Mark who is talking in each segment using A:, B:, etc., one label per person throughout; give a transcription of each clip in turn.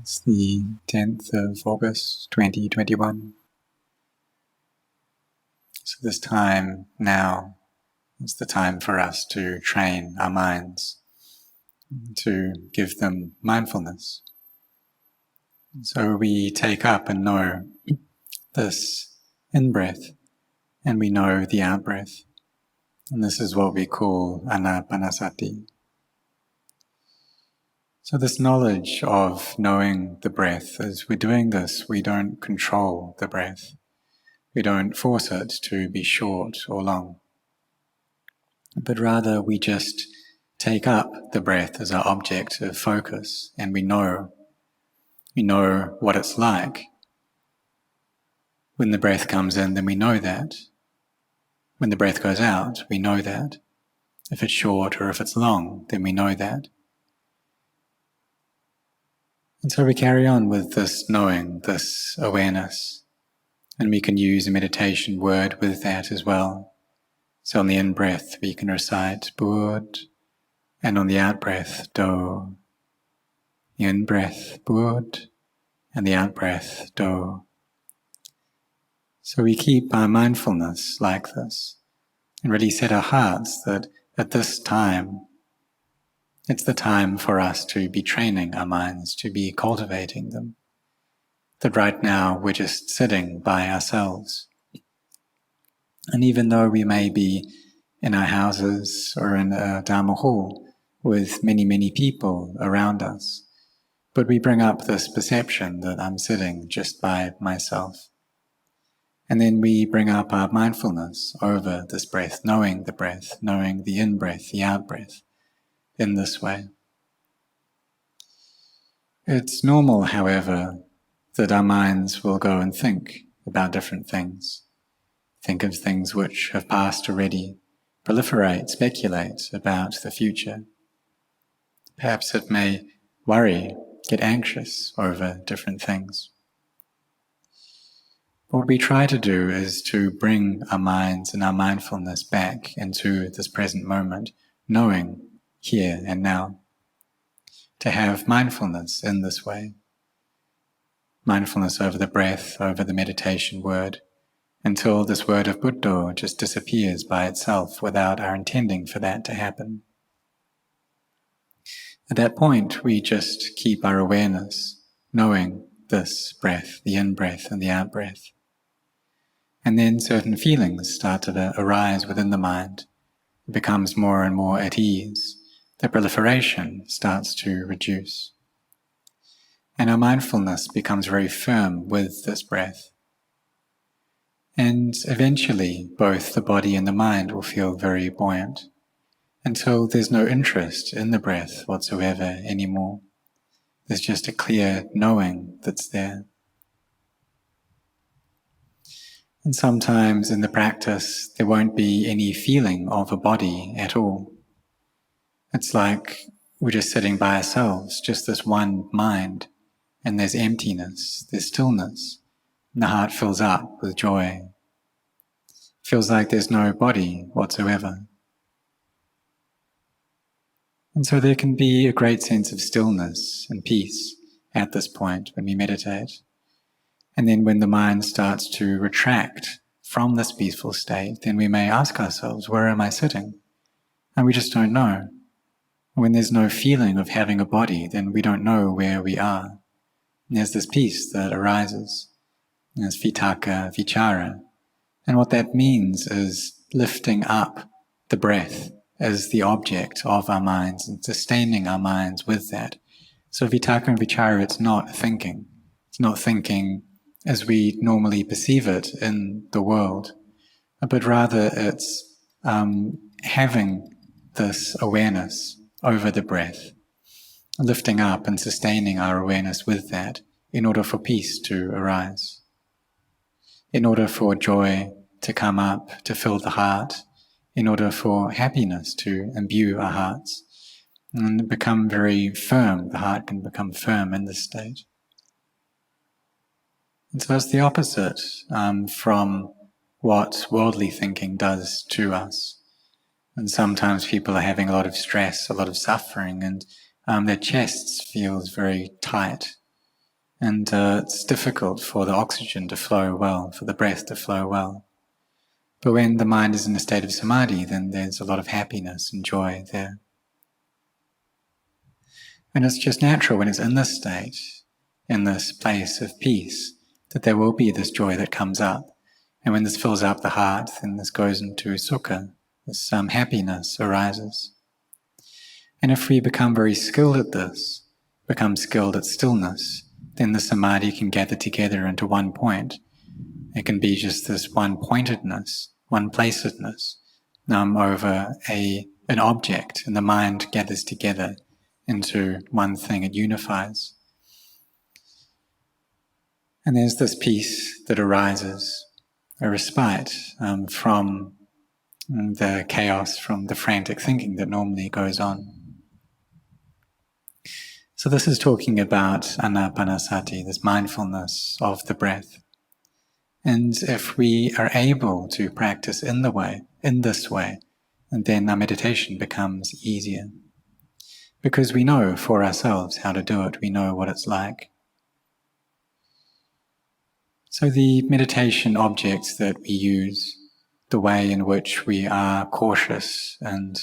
A: It's the 10th of August 2021. So this time now is the time for us to train our minds, to give them mindfulness. So we take up and know this in-breath, and we know the out-breath. And this is what we call anapanasati. So this knowledge of knowing the breath, as we're doing this, we don't control the breath. We don't force it to be short or long. But rather we just take up the breath as our object of focus, and we know what it's like. When the breath comes in, then we know that. When the breath goes out, we know that. If it's short or if it's long, then we know that. And so we carry on with this knowing, this awareness, and we can use a meditation word with that as well. So on the in-breath we can recite Bud, and on the out-breath Do. The in-breath Bud, and the out-breath Do. So we keep our mindfulness like this, and really set our hearts that at this time, it's the time for us to be training our minds, to be cultivating them. That right now we're just sitting by ourselves. And even though we may be in our houses or in a Dhamma hall with many, many people around us, but we bring up this perception that I'm sitting just by myself. And then we bring up our mindfulness over this breath, knowing the in-breath, the out-breath, in this way. It's normal, however, that our minds will go and think about different things. Think of things which have passed already, proliferate, speculate about the future. Perhaps it may worry, get anxious over different things. What we try to do is to bring our minds and our mindfulness back into this present moment, knowing here and now. To have mindfulness in this way. Mindfulness over the breath, over the meditation word, until this word of Buddha just disappears by itself without our intending for that to happen. At that point, we just keep our awareness, knowing this breath, the in-breath and the out-breath. And then certain feelings start to arise within the mind. It becomes more and more at ease. The proliferation starts to reduce. And our mindfulness becomes very firm with this breath. And eventually, both the body and the mind will feel very buoyant, until there's no interest in the breath whatsoever anymore. There's just a clear knowing that's there. And sometimes in the practice, there won't be any feeling of a body at all. It's like we're just sitting by ourselves, just this one mind, and there's emptiness, there's stillness, and the heart fills up with joy. Feels like there's no body whatsoever. And so there can be a great sense of stillness and peace at this point when we meditate. And then when the mind starts to retract from this peaceful state, then we may ask ourselves, where am I sitting? And we just don't know. When there's no feeling of having a body, then we don't know where we are. And there's this peace that arises. There's vitakka, vichara. And what that means is lifting up the breath as the object of our minds and sustaining our minds with that. So vitakka and vichara, it's not thinking. It's not thinking as we normally perceive it in the world, but rather it's having this awareness over the breath, lifting up and sustaining our awareness with that in order for peace to arise, in order for joy to come up, to fill the heart, in order for happiness to imbue our hearts and become very firm. The heart can become firm in this state. And so it's the opposite from what worldly thinking does to us. And sometimes people are having a lot of stress, a lot of suffering, and their chests feels very tight. And it's difficult for the oxygen to flow well, for the breath to flow well. But when the mind is in a state of samadhi, then there's a lot of happiness and joy there. And it's just natural when it's in this state, in this place of peace, that there will be this joy that comes up. And when this fills up the heart, then this goes into sukha, this happiness arises. And if we become very skilled at this, become skilled at stillness, then the samadhi can gather together into one point. It can be just this one-pointedness, one-placedness over an object, and the mind gathers together into one thing, it unifies. And there's this peace that arises, a respite from the chaos, from the frantic thinking that normally goes on. So this is talking about anapanasati, this mindfulness of the breath. And if we are able to practice in this way, and then our meditation becomes easier. Because we know for ourselves how to do it, we know what it's like. So the meditation objects that we use, the way in which we are cautious and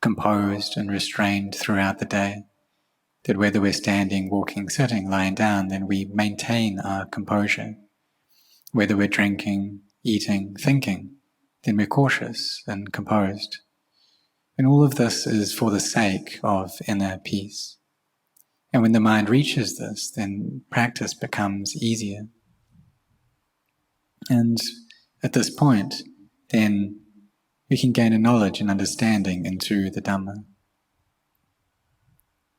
A: composed and restrained throughout the day, that whether we're standing, walking, sitting, lying down, then we maintain our composure. Whether we're drinking, eating, thinking, then we're cautious and composed. And all of this is for the sake of inner peace. And when the mind reaches this, then practice becomes easier. And at this point, then we can gain a knowledge and understanding into the Dhamma.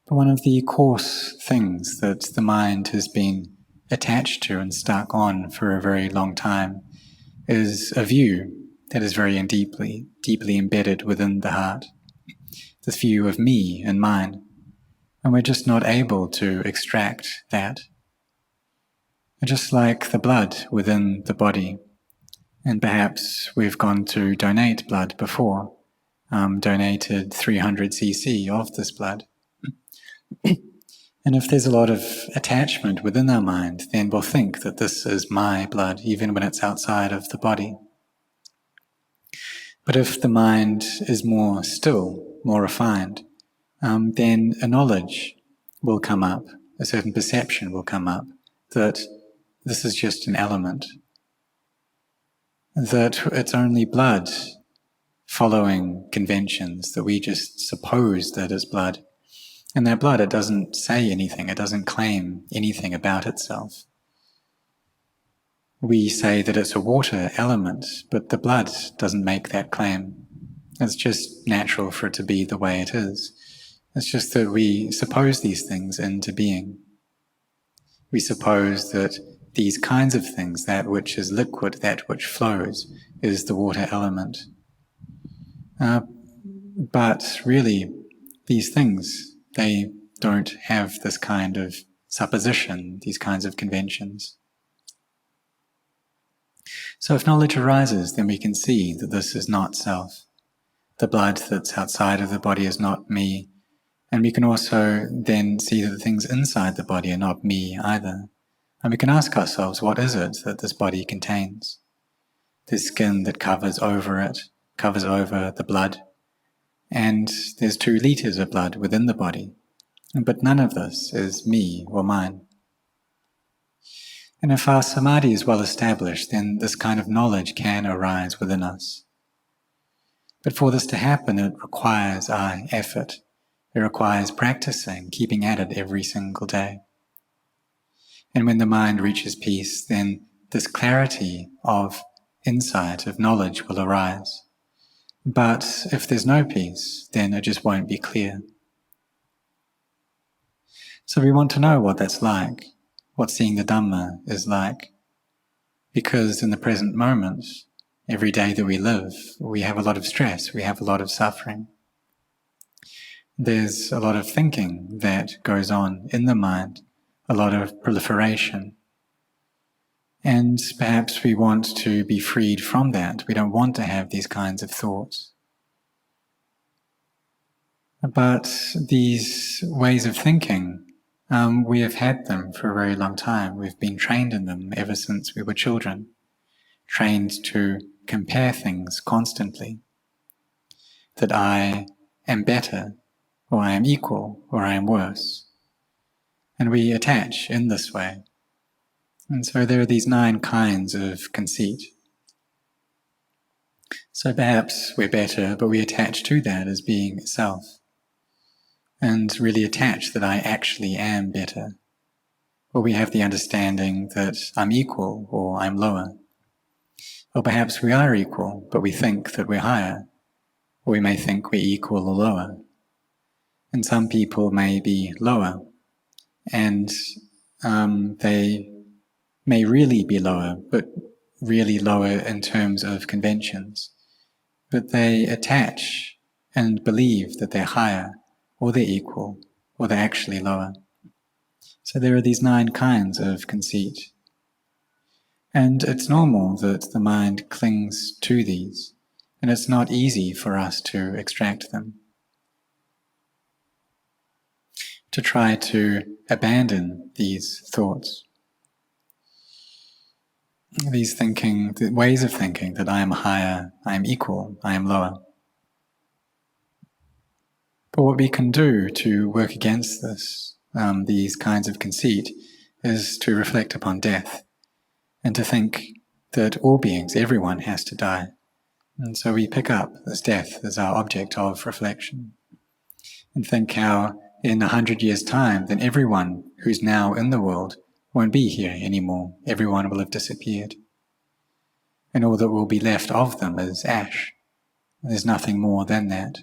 A: But one of the coarse things that the mind has been attached to and stuck on for a very long time is a view that is very deeply embedded within the heart. This view of me and mine. And we're just not able to extract that. Just like the blood within the body. And perhaps we've gone to donate blood before, donated 300 cc of this blood. And if there's a lot of attachment within our mind, then we'll think that this is my blood, even when it's outside of the body. But if the mind is more still, more refined, then a knowledge will come up, a certain perception will come up, that this is just an element, that it's only blood following conventions, that we just suppose that it's blood. And that blood, it doesn't say anything, it doesn't claim anything about itself. We say that it's a water element, but the blood doesn't make that claim. It's just natural for it to be the way it is. It's just that we suppose these things into being. We suppose that these kinds of things, that which is liquid, that which flows, is the water element. But really, these things, they don't have this kind of supposition, these kinds of conventions. So if knowledge arises, then we can see that this is not self. The blood that's outside of the body is not me. And we can also then see that the things inside the body are not me either. And we can ask ourselves, what is it that this body contains? There's skin that covers over it, covers over the blood. And there's 2 liters of blood within the body. But none of this is me or mine. And if our samadhi is well established, then this kind of knowledge can arise within us. But for this to happen, it requires our effort. It requires practicing, keeping at it every single day. And when the mind reaches peace, then this clarity of insight, of knowledge will arise. But if there's no peace, then it just won't be clear. So we want to know what that's like, what seeing the Dhamma is like. Because in the present moment, every day that we live, we have a lot of stress, we have a lot of suffering. There's a lot of thinking that goes on in the mind, a lot of proliferation. And perhaps we want to be freed from that. We don't want to have these kinds of thoughts. But these ways of thinking We have had them for a very long time. We've been trained in them ever since we were children, trained to compare things constantly, that I am better, or I am equal, or I am worse. And we attach in this way. And so there are these 9 kinds of conceit. So perhaps we're better, but we attach to that as being self, and really attach that I actually am better. Or we have the understanding that I'm equal or I'm lower. Or perhaps we are equal, but we think that we're higher. Or we may think we're equal or lower. And some people may be lower, and they may really be lower, but really lower in terms of conventions. But they attach and believe that they're higher, or they're equal, or they're actually lower. So there are these 9 kinds of conceit. And it's normal that the mind clings to these, and it's not easy for us to extract them. To try to abandon these thoughts, these thinking, the ways of thinking that I am higher, I am equal, I am lower. But what we can do to work against this, these kinds of conceit, is to reflect upon death and to think that all beings, everyone has to die. And so we pick up this death as our object of reflection and think how in 100 years' time, then everyone who's now in the world won't be here anymore. Everyone will have disappeared. And all that will be left of them is ash. There's nothing more than that.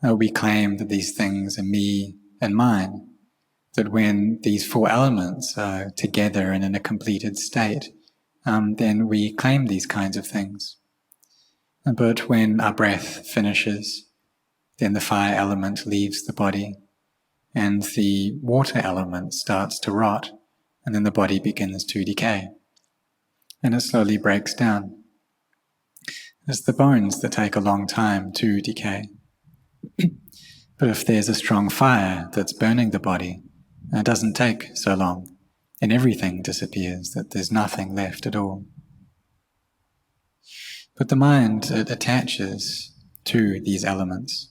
A: We claim that these things are me and mine, that when these 4 elements are together and in a completed state, then we claim these kinds of things. But when our breath finishes, then the fire element leaves the body, and the water element starts to rot, and then the body begins to decay. And it slowly breaks down. It's the bones that take a long time to decay. But if there's a strong fire that's burning the body, it doesn't take so long, and everything disappears, that there's nothing left at all. But the mind, it attaches to these elements.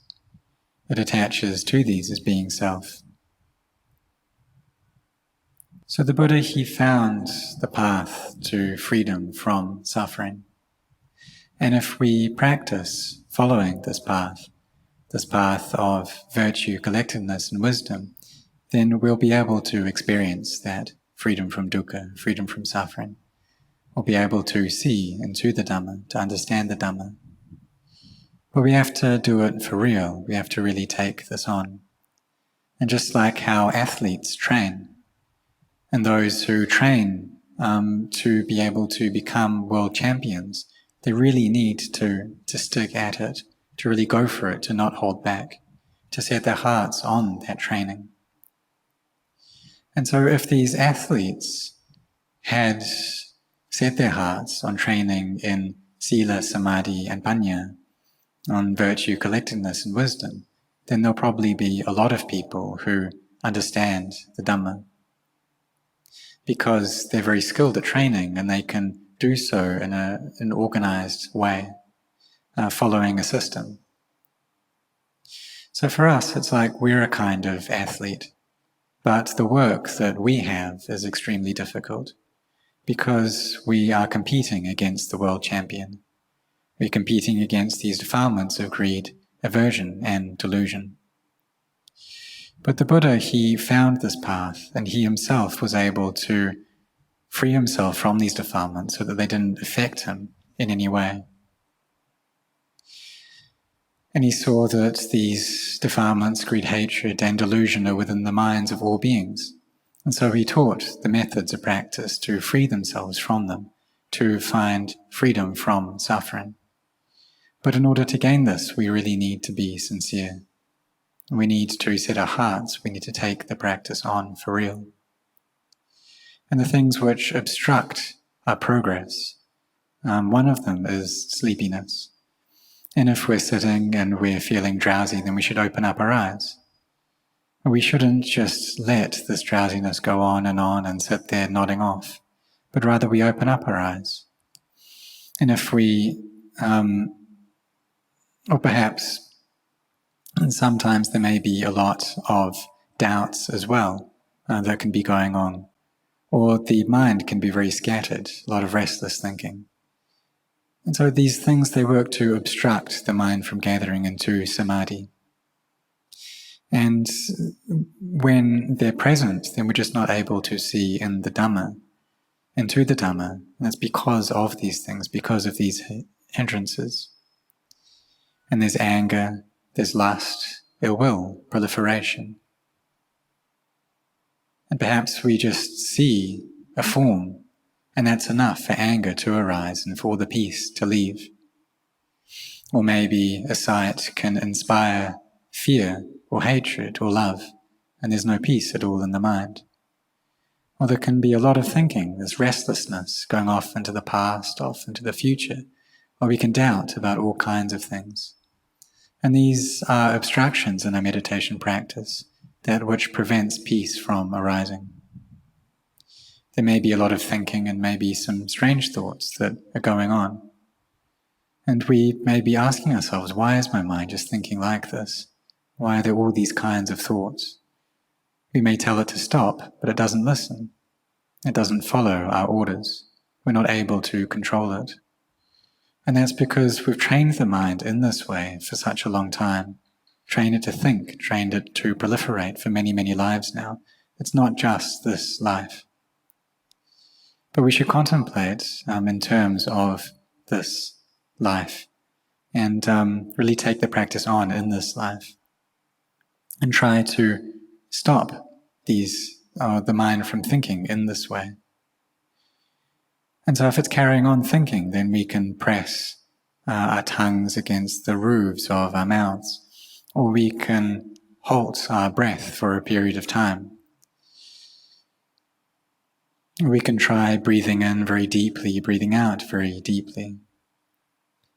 A: It attaches to these as being self. So the Buddha, he found the path to freedom from suffering. And if we practice following this path of virtue, collectedness, and wisdom, then we'll be able to experience that freedom from dukkha, freedom from suffering. We'll be able to see into the Dhamma, to understand the Dhamma. But we have to do it for real. We have to really take this on. And just like how athletes train, and those who train to be able to become world champions, they really need to stick at it, to really go for it, to not hold back, to set their hearts on that training. And so if these athletes had set their hearts on training in sila, samadhi, and panya, on virtue, collectedness, and wisdom, then there'll probably be a lot of people who understand the Dhamma, because they're very skilled at training and they can do so in an organized way, following a system. So for us, it's like we're a kind of athlete, but the work that we have is extremely difficult because we are competing against the world champion. We're competing against these defilements of greed, aversion, and delusion. But the Buddha, he found this path, and he himself was able to free himself from these defilements so that they didn't affect him in any way. And he saw that these defilements, greed, hatred, and delusion are within the minds of all beings. And so he taught the methods of practice to free themselves from them, to find freedom from suffering. But in order to gain this, we really need to be sincere. We need to set our hearts, we need to take the practice on for real. And the things which obstruct our progress, one of them is sleepiness. And if we're sitting and we're feeling drowsy, then we should open up our eyes. We shouldn't just let this drowsiness go on and sit there nodding off, but rather we open up our eyes. And if we, or perhaps sometimes there may be a lot of doubts as well that can be going on, or the mind can be very scattered, a lot of restless thinking. And so these things, they work to obstruct the mind from gathering into samadhi. And when they're present, then we're just not able to see in the Dhamma, into the Dhamma. And that's because of these things, because of these hindrances. And there's anger, there's lust, ill will, proliferation. And perhaps we just see a form, and that's enough for anger to arise and for the peace to leave. Or maybe a sight can inspire fear or hatred or love, and there's no peace at all in the mind. Or there can be a lot of thinking, there's restlessness going off into the past, off into the future, or we can doubt about all kinds of things. And these are obstructions in our meditation practice, that which prevents peace from arising. There may be a lot of thinking and maybe some strange thoughts that are going on. And we may be asking ourselves, why is my mind just thinking like this? Why are there all these kinds of thoughts? We may tell it to stop, but it doesn't listen. It doesn't follow our orders. We're not able to control it. And that's because we've trained the mind in this way for such a long time. Trained it to think, trained it to proliferate for many, many lives now. It's not just this life. But we should contemplate in terms of this life and really take the practice on in this life and try to stop the mind from thinking in this way. And so if it's carrying on thinking, then we can press our tongues against the roofs of our mouths, or we can halt our breath for a period of time. We can try breathing in very deeply, breathing out very deeply.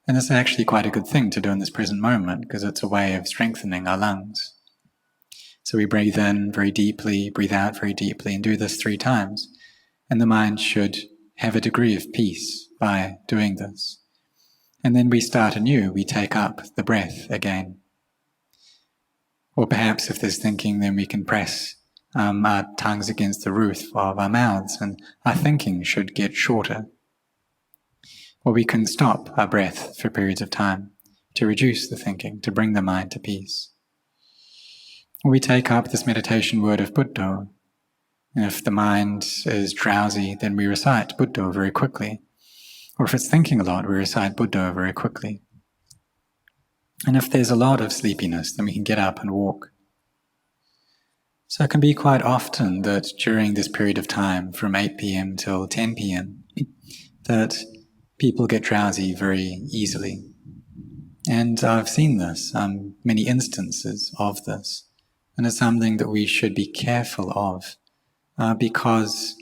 A: And this is actually quite a good thing to do in this present moment, because it's a way of strengthening our lungs. So we breathe in very deeply, breathe out very deeply, and do this 3 times. And the mind should have a degree of peace by doing this. And then we start anew, we take up the breath again. Or perhaps if there's thinking, then we can press our tongues against the roof of our mouths, and our thinking should get shorter. Or we can stop our breath for periods of time to reduce the thinking, to bring the mind to peace. Or we take up this meditation word of Buddha. And if the mind is drowsy, then we recite Buddha very quickly. Or if it's thinking a lot, we recite Buddha very quickly. And if there's a lot of sleepiness, then we can get up and walk. So it can be quite often that during this period of time, from 8 p.m. till 10 p.m., that people get drowsy very easily. And I've seen this, many instances of this. And it's something that we should be careful of, because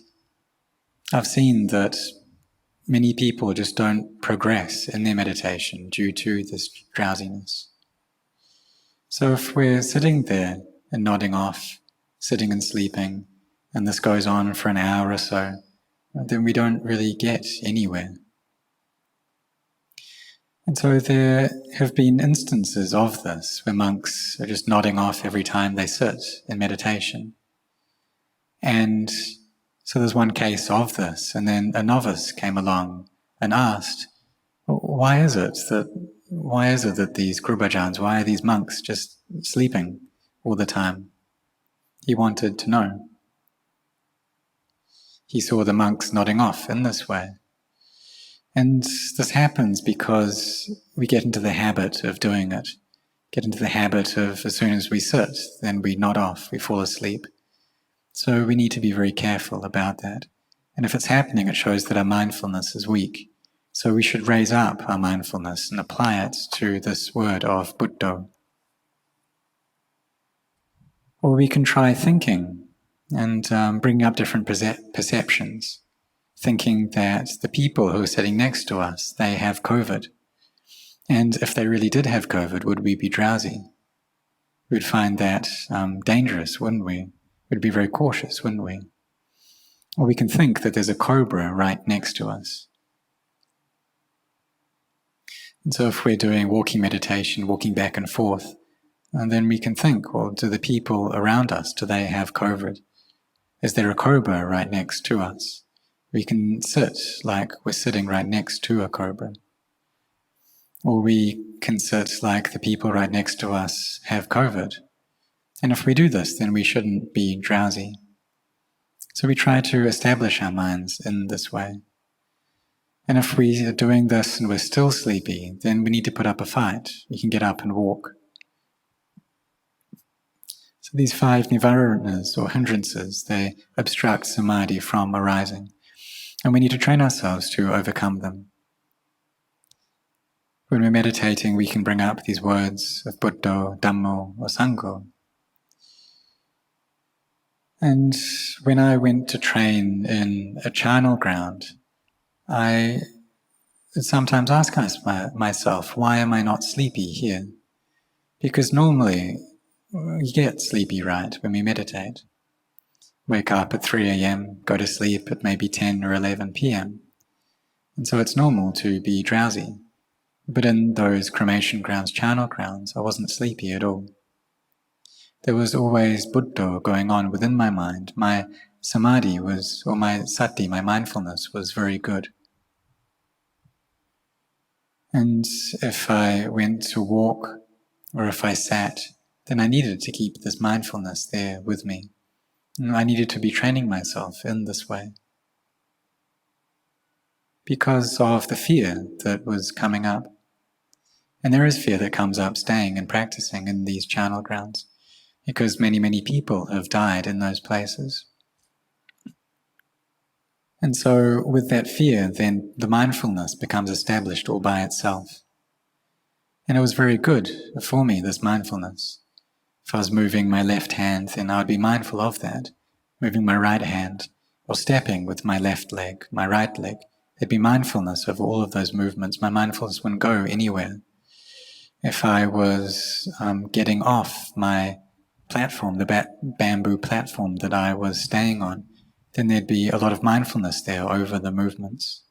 A: I've seen that many people just don't progress in their meditation due to this drowsiness. So if we're sitting there and nodding off, sitting and sleeping, and this goes on for an hour or so, then we don't really get anywhere. And so there have been instances of this where monks are just nodding off every time they sit in meditation. And so there's one case of this, and then a novice came along and asked, why is it that these Grubajans, why are these monks just sleeping all the time? He wanted to know. He saw the monks nodding off in this way. And this happens because we get into the habit of doing it, get into the habit of as soon as we sit, then we nod off, we fall asleep. So we need to be very careful about that. And if it's happening, it shows that our mindfulness is weak. So we should raise up our mindfulness and apply it to this word of Buddha. Or we can try thinking and bring up different perceptions, thinking that the people who are sitting next to us, they have COVID. And if they really did have COVID, would we be drowsy? we'd find that dangerous, wouldn't we? We'd be very cautious, wouldn't we? Or we can think that there's a cobra right next to us. And so if we're doing walking meditation, walking back and forth, and then we can think, well, do the people around us, do they have COVID? Is there a cobra right next to us? We can sit like we're sitting right next to a cobra. Or we can sit like the people right next to us have COVID. And if we do this, then we shouldn't be drowsy. So we try to establish our minds in this way. And if we are doing this and we're still sleepy, then we need to put up a fight. We can get up and walk. So these 5 nivaranas, or hindrances, they obstruct samadhi from arising. And we need to train ourselves to overcome them. When we're meditating, we can bring up these words of Buddha, Dhamma, or Sangha. And when I went to train in a charnel ground, I sometimes ask myself, why am I not sleepy here? Because normally you get sleepy, right, when we meditate. Wake up at 3 a.m., go to sleep at maybe 10 or 11 p.m. And so it's normal to be drowsy. But in those cremation grounds, charnel grounds, I wasn't sleepy at all. There was always Buddha going on within my mind. My samadhi was, or my sati, my mindfulness was very good. And if I went to walk or if I sat, then I needed to keep this mindfulness there with me. And I needed to be training myself in this way. Because of the fear that was coming up. And there is fear that comes up staying and practicing in these charnel grounds, because many, many people have died in those places. And so with that fear, then the mindfulness becomes established all by itself. And it was very good for me, this mindfulness. If I was moving my left hand, then I would be mindful of that. Moving my right hand, or stepping with my left leg, my right leg, there'd be mindfulness of all of those movements. My mindfulness wouldn't go anywhere. If I was getting off my platform, the bamboo platform that I was staying on, then there'd be a lot of mindfulness there over the movements.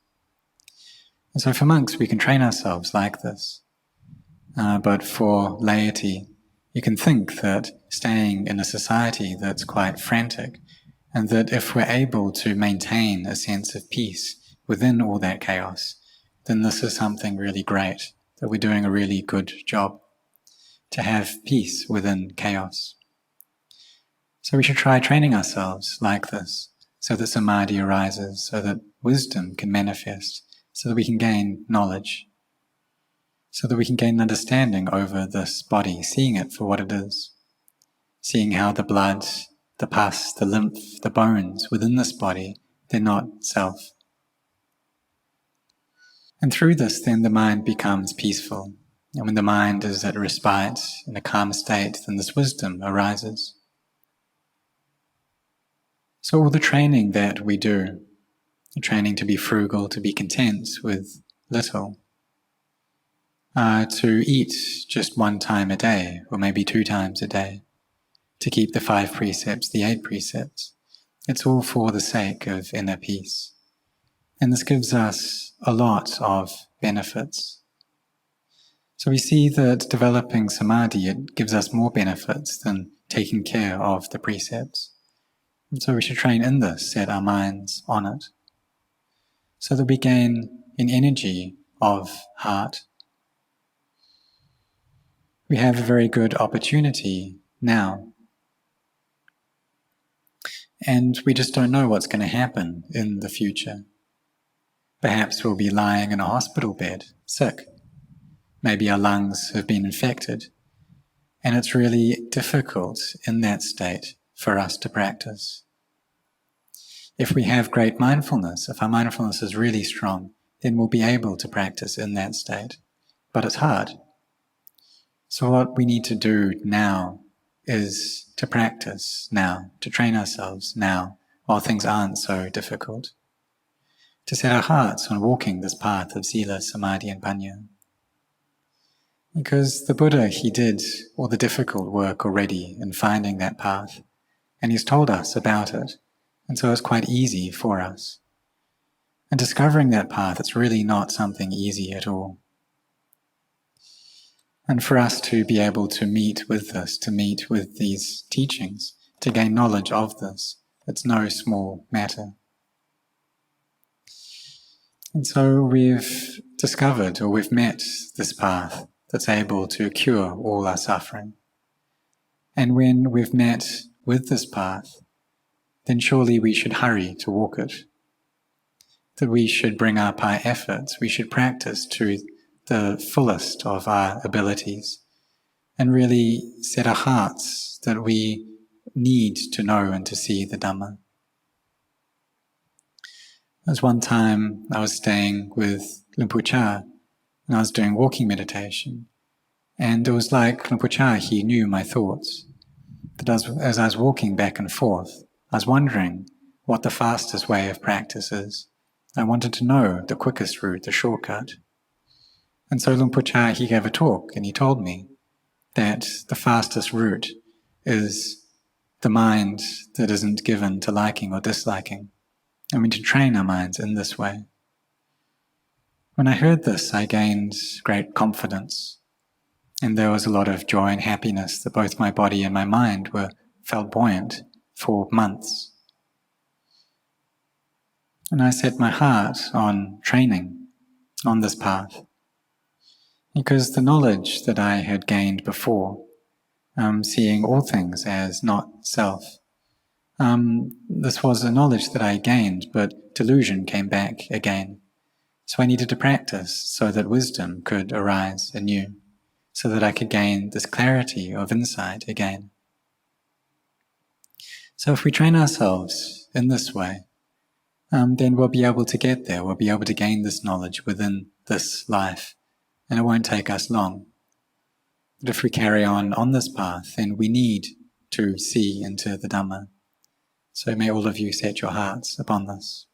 A: And so for monks, we can train ourselves like this. But for laity, you can think that staying in a society that's quite frantic, and that if we're able to maintain a sense of peace within all that chaos, then this is something really great, that we're doing a really good job to have peace within chaos. So we should try training ourselves like this, so that samadhi arises, so that wisdom can manifest, so that we can gain knowledge, so that we can gain understanding over this body, seeing it for what it is, seeing how the blood, the pus, the lymph, the bones within this body, they're not self. And through this, then the mind becomes peaceful. And when the mind is at respite, in a calm state, then this wisdom arises. So all the training that we do, the training to be frugal, to be content with little, to eat just 1 time a day, or maybe 2 times a day, to keep the 5 precepts, the 8 precepts. It's all for the sake of inner peace. And this gives us a lot of benefits. So we see that developing samadhi, it gives us more benefits than taking care of the precepts. And so we should train in this, set our minds on it, so that we gain an energy of heart. We have a very good opportunity now. And we just don't know what's going to happen in the future. Perhaps we'll be lying in a hospital bed, sick. Maybe our lungs have been infected. And it's really difficult in that state for us to practice. If we have great mindfulness, if our mindfulness is really strong, then we'll be able to practice in that state. But it's hard. So what we need to do now is to practice now, to train ourselves now, while things aren't so difficult. To set our hearts on walking this path of sila, samadhi and panya. Because the Buddha, he did all the difficult work already in finding that path, and he's told us about it, and so it's quite easy for us. And discovering that path, it's really not something easy at all. And for us to be able to meet with this, to meet with these teachings, to gain knowledge of this, it's no small matter. And so we've discovered, or we've met this path that's able to cure all our suffering. And when we've met with this path, then surely we should hurry to walk it. That we should bring up our efforts, we should practice to the fullest of our abilities, and really set our hearts that we need to know and to see the Dhamma. There was one time I was staying with Lumpur Cha, and I was doing walking meditation, and it was like Lumpur Cha, he knew my thoughts. That as I was walking back and forth, I was wondering what the fastest way of practice is. I wanted to know the quickest route, the shortcut. And so Lumpur Cha, he gave a talk, and he told me that the fastest route is the mind that isn't given to liking or disliking. I mean, to train our minds in this way. When I heard this, I gained great confidence, and there was a lot of joy and happiness that both my body and my mind felt buoyant for months. And I set my heart on training on this path, because the knowledge that I had gained before, seeing all things as not self, this was a knowledge that I gained, but delusion came back again. So I needed to practice so that wisdom could arise anew, so that I could gain this clarity of insight again. So if we train ourselves in this way, then we'll be able to get there, we'll be able to gain this knowledge within this life, and it won't take us long. But if we carry on this path, then we need to see into the Dhamma. So may all of you set your hearts upon this.